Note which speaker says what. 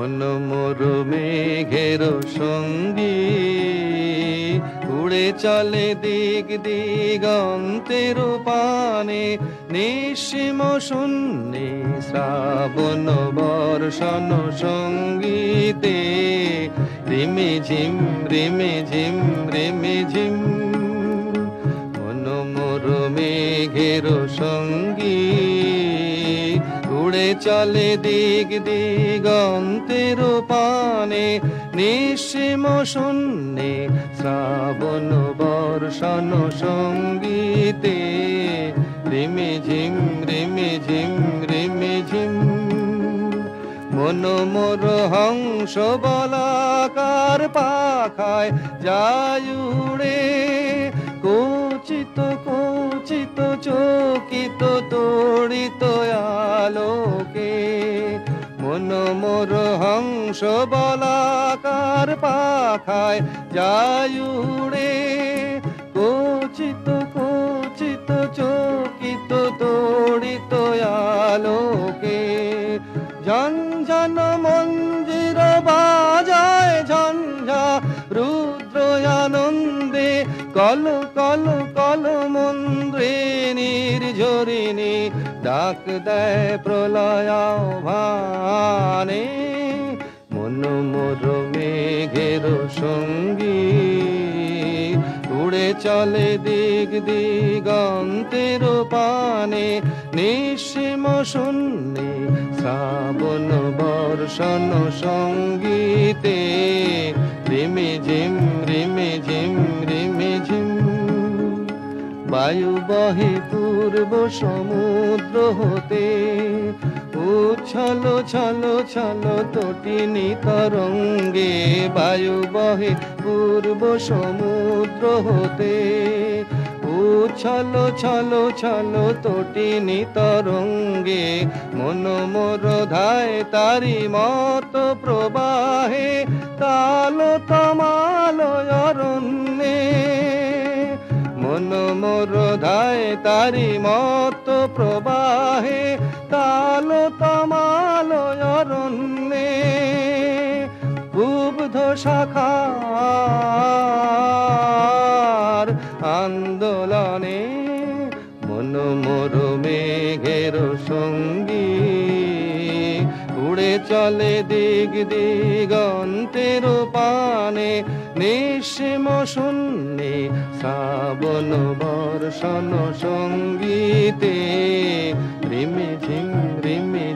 Speaker 1: মন মোর মেঘের সঙ্গী, উড়ে চলে দিক দিগন্তের পানে, নিঃসীম শূন্যে শ্রাবণ বর্ষণ সঙ্গীতে, রিমি ঝিম রিমি ঝিম রিমি ঝিম। মন মোর মেঘের সঙ্গী, উড়ে চলে দিক দিগন্তের পানে, নিঃসীম শূন্যে শ্রাবণ বর্ষণ সঙ্গীতে, রিমি ঝিম রিমি ঝিম রিমি ঝিম। মন মোর হংস বলাকার পাখায় যায় উড়ে, কোচিত কোচিত চকিত তড়িত আলোকে। মন মোর হংস বলাকার পাখায় যায় উড়ে, কোচিত কোচিত চকিত তড়িত আলোকে। ঝনঝন মঞ্জির বাজায় ঝঞ্ঝা রুদ্র আনন্দে, কল কল কল মন্দ্রে নির্ঝরিণী ডাক দেয় প্রলয় আহ্বানে। মন মোর মেঘের সঙ্গী, উড়ে চলে দিক দিগন্তের পানে, নিঃসীম শূন্যে শ্রাবণ বর্ষণ সঙ্গীতে, রিমি ঝিম রিমি ঝিম রিমি ঝিম। বায়ু বহে পূর্ব সমুদ্র হতে, উচ্ছল ছল ছল তটিনী তরঙ্গে। বায়ু বহে পূর্ব সমুদ্র হতে, উচ্ছল ছল ছল তটিনী তরঙ্গে। মন মোর ধায় তারি মত প্রবাহে, তাল তমাল অরণ্যে। মন মোর ধায় তারি মত প্রবাহে, তাল তমাল অরণ্যে। ক্ষুব্ধ শাখার আন্দোলনে, মন মোর মেঘের সঙ্গী, উড়ে চলে দিক দিগন্তের পানে, নিঃসীম শূন্যে শ্রাবণ বর্ষণ সঙ্গীতে, রিমি ঝিম রিমি